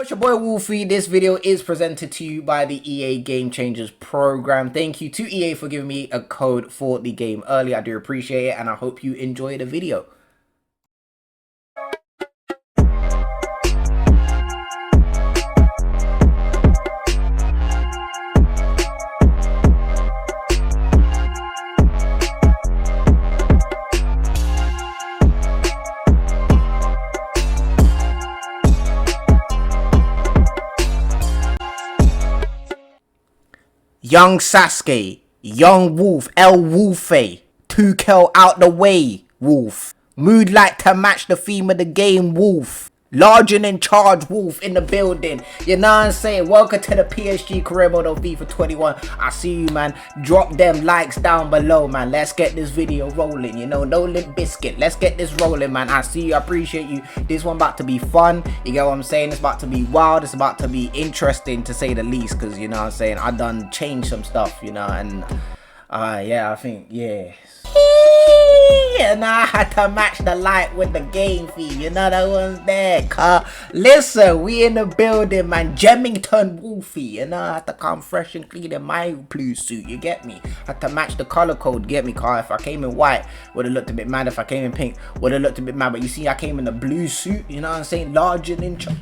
It's your boy Wolfie. This video is presented to you by the EA Game Changers program. Thank you to EA for giving me a code for the game early. I do appreciate it, and I hope you enjoy the video. Young Sasuke, Young Wolf, El Wolfe, Tukel out the way, Wolf. Mood like to match the theme of the game, Wolf. Large and in charge, Wolf in the building. You know what I'm saying? Welcome to the PSG Career Mode of FIFA 21. I see you, man. Drop them likes down below, man. Let's get this video rolling, you know. No Limp Biscuit. Let's get this rolling, man. I see you. I appreciate you. This one about to be fun. You get what I'm saying? It's about to be wild. It's about to be interesting, to say the least. Because, you know what I'm saying? I done changed some stuff, you know. And, yeah, I think, yeah. And I had to match the light with the game fee, you know, that one's there. Listen, we in the building, man. Jemmington Wolfie, you know, I had to come fresh and clean in my blue suit, you get me? Had to match the color code, get me, car. If I came in white, would have looked a bit mad. If I came in pink, would have looked a bit mad. But you see, I came in the blue suit, you know what I'm saying? Large and in charge.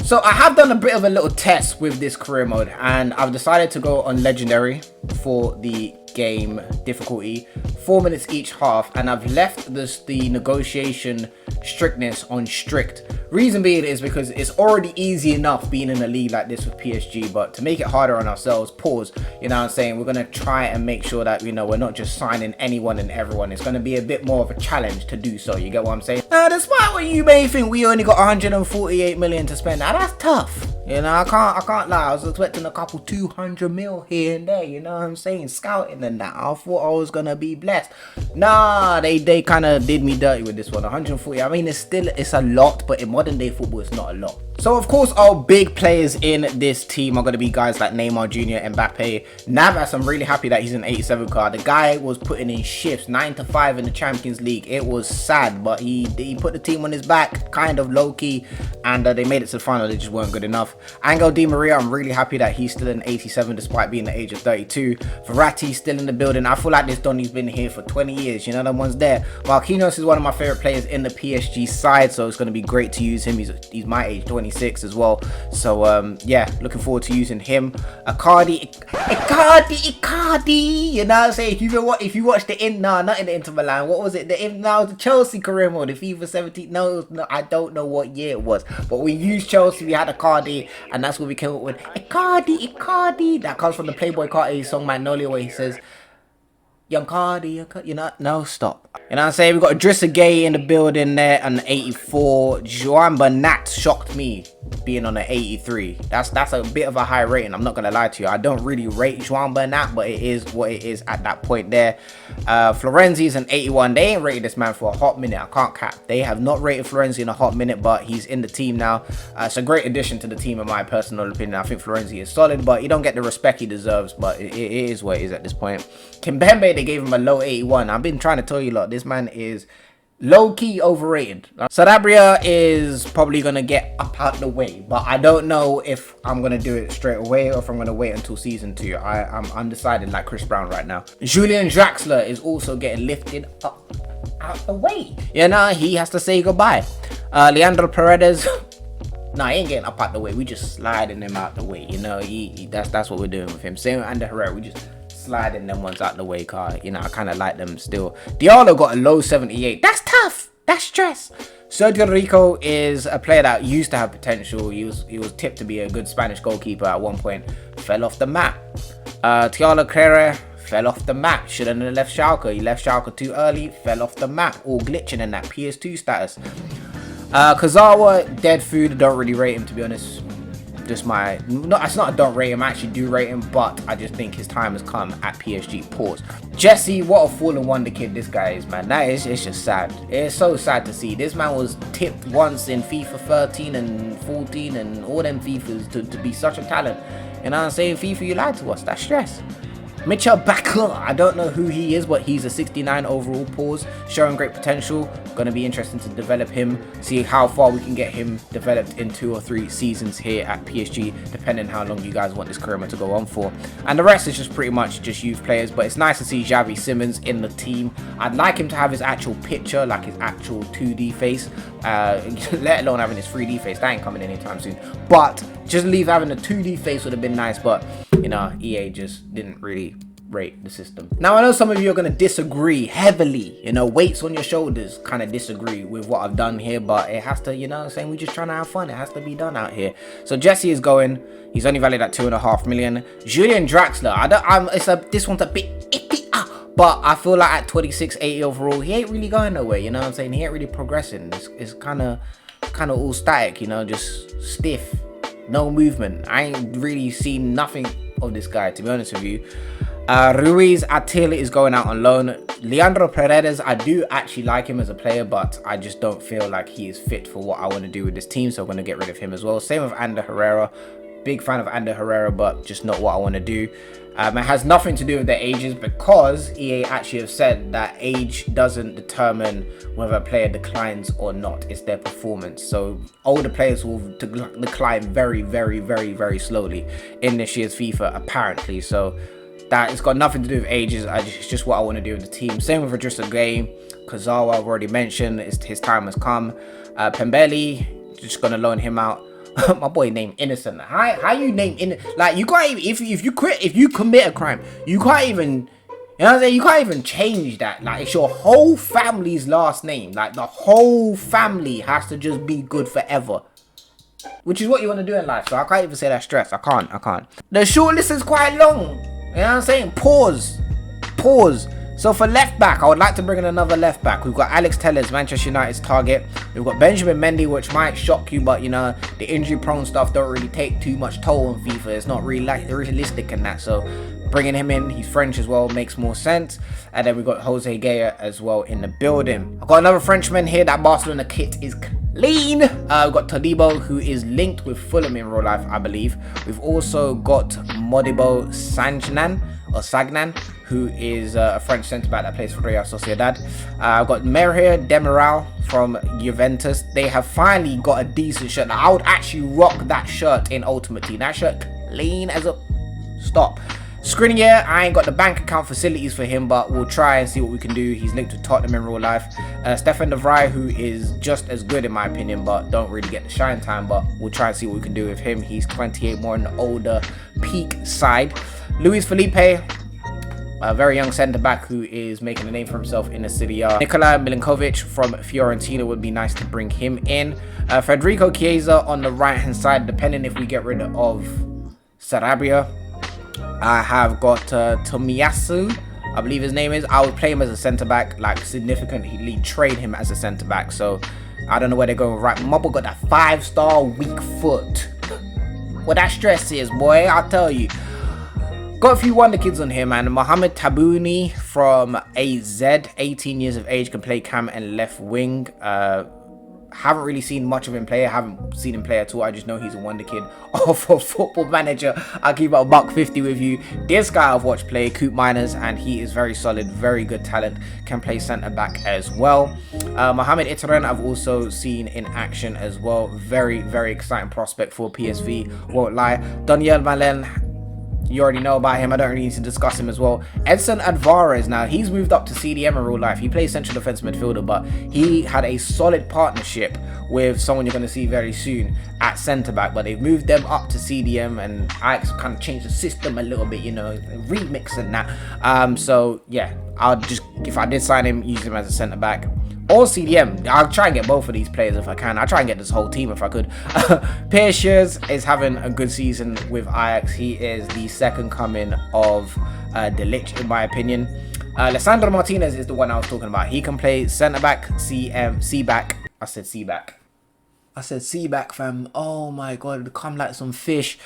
So I have done a bit of a little test with this career mode, and I've decided to go on legendary for the game difficulty, 4 minutes each half, and I've left the negotiation strictness on strict. Reason being is because it's already easy enough being in a league like this with PSG, but to make it harder on ourselves, pause, you know what I'm saying, we're going to try and make sure that, you know, we're not just signing anyone and everyone. It's going to be a bit more of a challenge to do so, you get what I'm saying? Now, despite what you may think, we only got 148 million to spend. Now that's tough, you know. I can't lie, I was expecting a couple 200 mil here and there, you know what I'm saying, scouting and that. I thought I was gonna be blessed. Nah, they kind of did me dirty with this one. 140, I mean, it's a lot, but in modern day football it's not a lot. So of course our big players in this team are going to be guys like Neymar Jr., Mbappe, Navas. I'm really happy that he's an 87 card. The guy was putting in shifts 9 to 5 in the Champions League. It was sad, but he put the team on his back, kind of low-key, and they made it to the final. They just weren't good enough. Angel Di Maria, I'm really happy that he's still an 87 despite being the age of 32. Verratti still in the building. I feel like this Donny's been here for 20 years, you know, that one's there. Marquinhos is one of my favorite players in the PSG side, so it's going to be great to use him. He's my age, 26 as well, so yeah, looking forward to using him. Icardi, you know what I'm saying? If you watch the not in the Inter Milan, what was it, the Chelsea career mode, the FIFA 17, no, I don't know what year it was, but we used Chelsea, we had Icardi, and that's what we came up with. Icardi, that comes from the Playboy Carti song Magnolia, where he says, Young Cardi, you know, no, stop. You know what I'm saying? We got Idrissa Gueye in the building there, and 84. Joan Bernat shocked me being on an 83. That's a bit of a high rating. I'm not gonna lie to you. I don't really rate Joan Bernat, but it is what it is at that point there. Florenzi is an 81. They ain't rated this man for a hot minute. I can't cap. They have not rated Florenzi in a hot minute, but he's in the team now. It's a great addition to the team in my personal opinion. I think Florenzi is solid, but he don't get the respect he deserves. But it is what it is at this point. Kimpembe, they gave him a low 81. I've been trying to tell you, lot, this man is low-key overrated. Sanabria is probably gonna get up out the way, but I don't know if I'm gonna do it straight away or if I'm gonna wait until season 2. I'm undecided, like Chris Brown right now. Julian Draxler is also getting lifted up out the way, you know. He has to say goodbye. Leandro Paredes, nah, he ain't getting up out the way. We just sliding him out the way, you know. That's what we're doing with him. Same with Ander Herrera, we just sliding them ones out the way, car. You know, I kind of like them still. Diallo got a low 78. That's tough. That's stress. Sergio Rico is a player that used to have potential. He was tipped to be a good Spanish goalkeeper at one point. Fell off the map. Thiago Carrera fell off the map. Shouldn't have left Schalke. He left Schalke too early. Fell off the map. All glitching in that PS2 status. Kazawa, dead food. I don't really rate him, to be honest. Just it's not a don't rate him, I actually do rate him, but I just think his time has come at PSG. Pause. Jesse, what a fallen wonder kid this guy is, man. It's just sad. It's so sad to see. This man was tipped once in FIFA 13 and 14 and all them FIFAs to be such a talent. You know what I'm saying? FIFA, you lied to us. That's stress. Mitchell Bakker, I don't know who he is, but he's a 69 overall, pause, showing great potential. Going to be interesting to develop him, see how far we can get him developed in 2 or 3 seasons here at PSG, depending how long you guys want this career mode to go on for. And the rest is just pretty much just youth players, but it's nice to see Xavi Simons in the team. I'd like him to have his actual picture, like his actual 2D face, let alone having his 3D face. That ain't coming anytime soon. But just leave having a 2D face would have been nice, but you know, EA just didn't really rate the system. Now I know some of you are going to disagree heavily, you know, weights on your shoulders kind of disagree with what I've done here, but it has to, you know what I'm saying, we're just trying to have fun. It has to be done out here. So Jesse is going, he's only valued at 2.5 million. Julian Draxler, this one's a bit iffy, but I feel like at 2680 overall, he ain't really going nowhere, you know what I'm saying, he ain't really progressing. It's kind of all static, you know, just stiff, no movement. I ain't really seen nothing of this guy, to be honest with you. Ruiz Attila is going out on loan. Leandro Paredes, I do actually like him as a player, but I just don't feel like he is fit for what I want to do with this team, so I'm going to get rid of him as well. Same with Ander Herrera. Big fan of Ander Herrera, but just not what I want to do. It has nothing to do with their ages, because EA actually have said that age doesn't determine whether a player declines or not. It's their performance. So older players will decline very, very, very, very slowly in this year's FIFA, apparently. So that it's got nothing to do with ages. It's just what I want to do with the team. Same with Idrissa Gueye. Kazawa, I've already mentioned, his time has come. Pembele, just gonna loan him out. My boy named Innocent. How you name Innocent? Like, you can't even, if you commit a crime, you can't even, you know what I'm saying, you can't even change that. Like, it's your whole family's last name. Like, the whole family has to just be good forever, which is what you want to do in life. So I can't even say that stress. I can't. The short list is quite long. You know what I'm saying? Pause. So for left back, I would like to bring in another left back. We've got Alex Telles, Manchester United's target. We've got Benjamin Mendy, which might shock you, but you know, the injury prone stuff don't really take too much toll on FIFA. It's not really like realistic in that. So bringing him in, he's French as well, makes more sense. And then we've got Jose Gaya as well in the building. I've got another Frenchman here. That Barcelona kit is clean. We've got Todibo, who is linked with Fulham in real life, I believe. We've also got Modibo Sagnan, who is a French centre-back that plays for Real Sociedad. I've got Merher Demiral from Juventus. They have finally got a decent shirt. Now, I would actually rock that shirt in Ultimate Team. That shirt clean as a... Stop. Skriniar, I ain't got the bank account facilities for him, but we'll try and see what we can do. He's linked to Tottenham in real life. Stefan de Vrij, who is just as good in my opinion, but don't really get the shine time, but we'll try and see what we can do with him. He's 28, more on the older peak side. Luis Felipe, a very young centre-back who is making a name for himself in the Serie A. Nikola Milinkovic from Fiorentina, would be nice to bring him in. Federico Chiesa on the right-hand side, depending if we get rid of Sarabia. I have got Tomiyasu, I believe his name is. I would play him as a centre-back, like significantly trade him as a centre-back. So I don't know where they're going right. Mobble got that 5-star weak foot. What that stress is, boy, I'll tell you. Got a few wonder kids on here, man. Mohamed Tabouni from AZ, 18 years of age, can play cam and left wing. Haven't really seen much of him play. I haven't seen him play at all. I just know he's a wonder kid off of Football Manager. I'll keep it a $150 with you. This guy I've watched play, Coop Miners, and he is very solid, very good talent. Can play centre back as well. Mohamed Itran I've also seen in action as well. Very, very exciting prospect for PSV, won't lie. Daniel Malen, you already know about him. I don't really need to discuss him as well. Edson Alvarez, now he's moved up to CDM in real life. He plays central defense midfielder, but he had a solid partnership with someone you're going to see very soon at centre back, but they've moved them up to CDM, and I kind of changed the system a little bit, you know, remixing that. So yeah, I'll just, if I did sign him, use him as a centre back or CDM. I'll try and get both of these players if I can. I'll try and get this whole team if I could. Pierre Schuurs is having a good season with Ajax. He is the second coming of De Ligt, in my opinion. Lissandro Martinez is the one I was talking about. He can play centre-back, C-back. I said C-back, fam. Oh my god, come like some fish.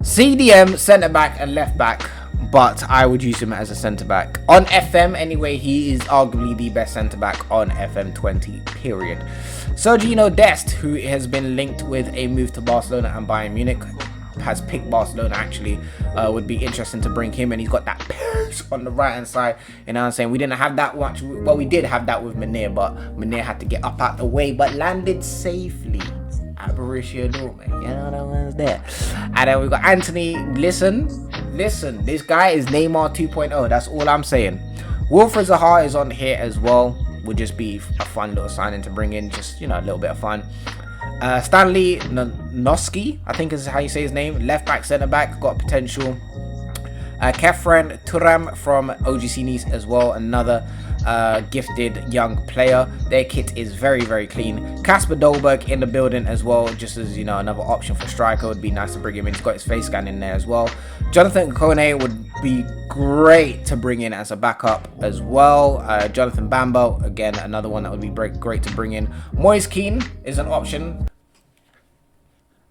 CDM, centre-back and left-back. But I would use him as a centre-back. On FM, anyway, he is arguably the best centre-back on FM20, period. Sergio Dest, who has been linked with a move to Barcelona and Bayern Munich. has picked Barcelona actually. Would be interesting to bring him, and he's got that pace on the right hand side. You know what I'm saying? We didn't have that much. Well, we did have that with Munir, but Munir had to get up out the way, but landed safely at Borussia Dortmund. You know that one's there. And then we got Anthony. Listen, this guy is Neymar 2.0. That's all I'm saying. Wilfred Zaha is on here as well. Would just be a fun little signing to bring in, just, you know, a little bit of fun. Stanley Noski, I think is how you say his name. Left back, centre back, got potential. Kefren Turam from OGC Nice as well, another gifted young player. Their kit is very, very clean. Kasper Dolberg in the building as well, just as, you know, another option for striker. Would be nice to bring him in. He's got his face scan in there as well. Jonathan Kahuna would be great to bring in as a backup as well. Jonathan Bambo, again, another one that would be great to bring in. Moise Kean is an option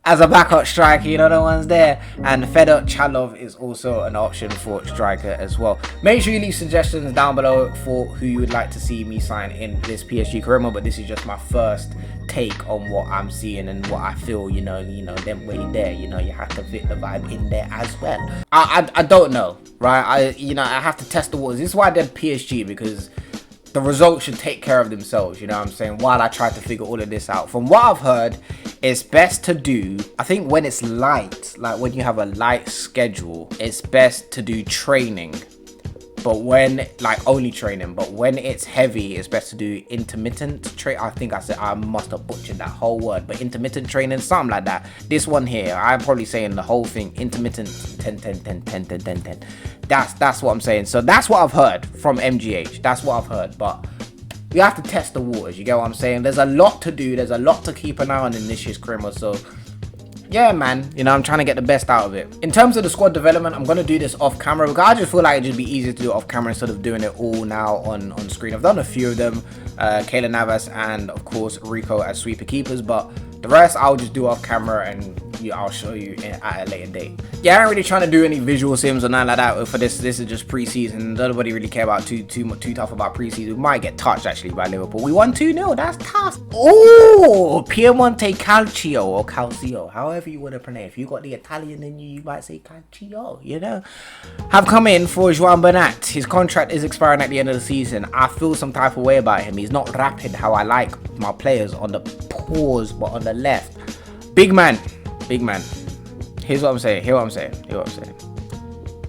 as a backup striker, you know the ones there. And Fedor Chalov is also an option for striker as well. Make sure you leave suggestions down below for who you would like to see me sign in this PSG Career Mode, but this is just my first take on what I'm seeing and what I feel, you know, them way there, you know, you have to fit the vibe in there as well. I don't know, right? I have to test the waters. This is why I did PSG, because the results should take care of themselves, you know what I'm saying, while I try to figure all of this out. From what I've heard, it's best to do, I think when it's light, like when you have a light schedule, it's best to do training. But when, like, only training, but when it's heavy, it's best to do intermittent training. I think I must have butchered that whole word, but intermittent training, something like that. This one here, I'm probably saying the whole thing, intermittent 10, 10, 10, 10, 10, 10, 10. That's what I'm saying. So that's what I've heard from MGH. That's what I've heard, but you have to test the waters, you get what I'm saying? There's a lot to do, there's a lot to keep an eye on in this year's Career Mode, so yeah, man, you know, I'm trying to get the best out of it. In terms of the squad development, I'm going to do this off camera because I just feel like it'd just be easier to do it off camera instead of doing it all now on screen. I've done a few of them, Keylor Navas and of course Rico as sweeper keepers, but the rest I'll just do off camera and I'll show you at a later date. Yeah, I ain't really trying to do any visual sims or nothing like that for this. This is just pre-season. Nobody really care about too tough about pre-season. We might get touched actually by Liverpool. We won 2-0. That's tough. Oh, Piemonte Calcio or Calcio, however you want to pronounce. If you got the Italian in you, you might say Calcio. You know, have come in for Joan Bernat. His contract is expiring at the end of the season. I feel some type of way about him. He's not rapid how I like my players on the pause, but on the left. Big man. Here's what I'm saying.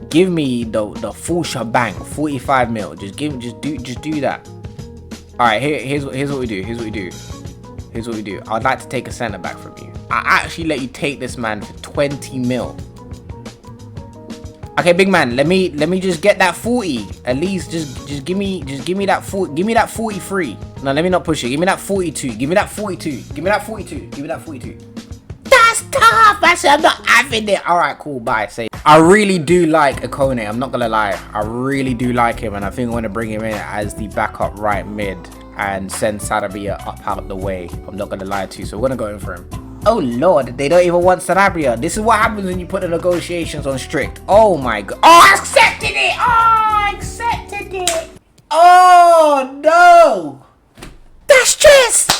Give me the full shebang, 45 mil. Just do that. All right, here's what we do. I'd like to take a centre back from you. I actually let you take this man for 20 mil. Okay, big man, let me just get that 40. At least just give me that 40. Give me that 43. No, let me not push it. Give me that 42. Give me that 42. That's tough. I said I'm not having it. All right, cool. Bye. Say. I really do like Akone. I'm not gonna lie. I really do like him, and I think I want to bring him in as the backup right mid and send Sarabia up out the way. I'm not gonna lie to you. So we're gonna go in for him. Oh lord, they don't even want Sarabia. This is what happens when you put the negotiations on strict. Oh my god. Oh, I accepted it. Oh no. That's stress.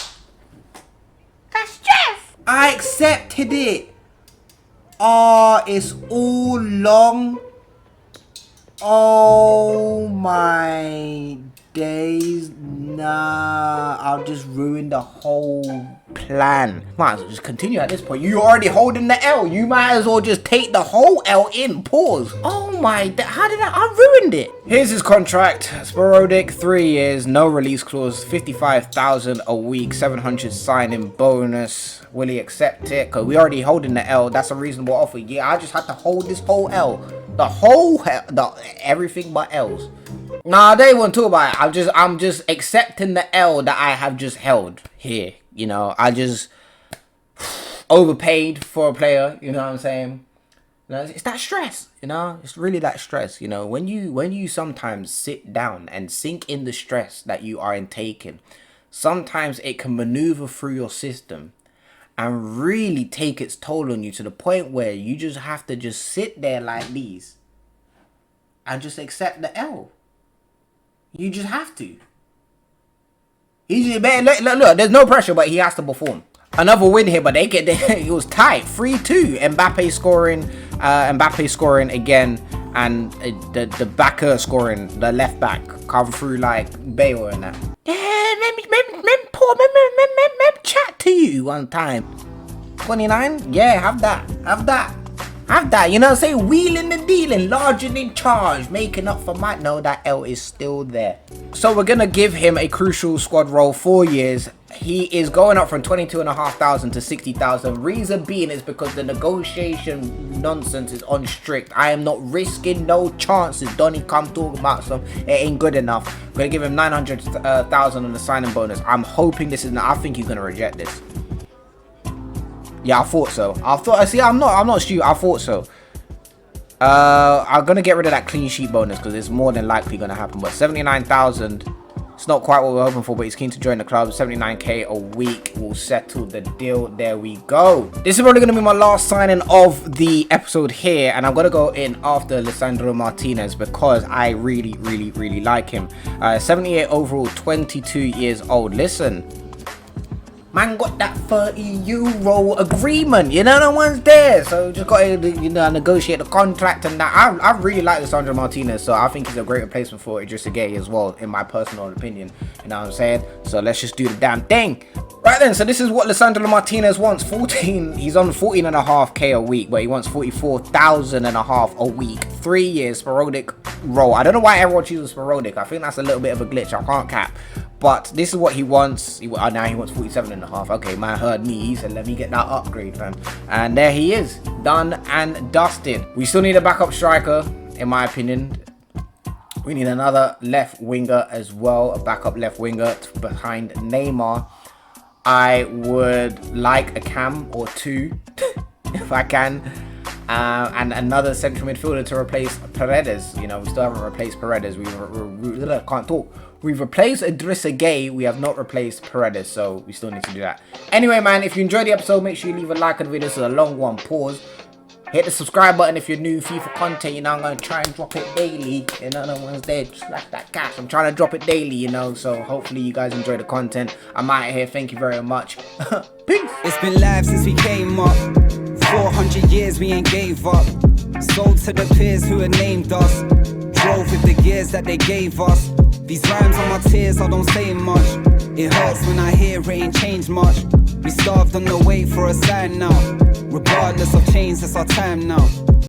I accepted it. Oh, it's all long. Oh my days. Nah, I'll just ruin the whole plan. Might as well just continue at this point. You're already holding the L. You might as well just take the whole L in. Pause. Oh my, how did I ruined it. Here's his contract. Sporadic, 3 years, no release clause, 55,000 a week, 700 signing bonus. Will he accept it? Because we already holding the L. That's a reasonable offer. Yeah, I just had to hold this whole L. The whole L, everything but L's. Nah, they won't talk about it. I'm just accepting the L that I have just held here. You know, I just overpaid for a player. You know what I'm saying? You know, it's that stress. You know, it's really that stress. You know, when you sometimes sit down and sink in the stress that you are taking, sometimes it can maneuver through your system and really take its toll on you to the point where you just have to just sit there like these and just accept the L. You just have to. He's look, there's no pressure, but he has to perform. Another win here, but it was tight. 3-2. Mbappe scoring again, and the backer scoring, the left back come through like Bale and that. Yeah, let me chat to you one time. 29, yeah, have that. You know what I'm saying? Wheeling and dealing, large and in charge, making up for Mike. No, that L is still there. So we're gonna give him a crucial squad role, 4 years. He is going up from 22,500 to 60,000. Reason being is because the negotiation nonsense is on strict. I am not risking no chances. Donny come talking about some, it ain't good enough. I'm gonna give him 900,000 on the signing bonus. I'm hoping this is. I think he's gonna reject this. Yeah, I thought so. I'm not stupid. I thought so. I'm gonna get rid of that clean sheet bonus because it's more than likely gonna happen. But 79,000. It's not quite what we're hoping for, but he's keen to join the club. 79k a week will settle the deal. There we go. This is probably going to be my last signing of the episode here, and I'm going to go in after Lisandro Martinez because I really like him. 78 overall, 22 years old. Listen, man got that 30 euro agreement, you know, the one's there, so just got to, you know, negotiate the contract and that. I really like Lisandro Martinez, so I think he's a great replacement for Idrissa Gueye as well, in my personal opinion, you know what I'm saying? So let's just do the damn thing. Right then, so this is what Lisandro Martinez wants. He's on 14.5k a week, but he wants 44,500 a week. 3 years, sporadic role. I don't know why everyone chooses sporadic. I think that's a little bit of a glitch. I can't cap. But this is what he wants. Now he wants 47.5. Okay, man heard me. He said, let me get that upgrade, fam. And there he is. Done and dusted. We still need a backup striker, in my opinion. We need another left winger as well. A backup left winger behind Neymar. I would like a cam or two, if I can. And another central midfielder to replace Paredes. You know, we still haven't replaced Paredes. Can't talk. We've replaced Idrissa Gueye. We have not replaced Paredes, so we still need to do that. Anyway, man, if you enjoyed the episode, make sure you leave a like on the video. This is a long one. Pause. Hit the subscribe button if you're new. FIFA content, you know, I'm going to try and drop it daily. You know, no one's there. Just like that cash. I'm trying to drop it daily, you know, so hopefully you guys enjoy the content. I'm out of here. Thank you very much. Peace. It's been live since we came up. 400 years we ain't gave up. Sold to the peers who had named us. Drove with the gears that they gave us. These rhymes on my tears, I don't say much. It hurts when I hear it ain't changed much. We starved on the way for a sign now. Regardless of change, it's our time now.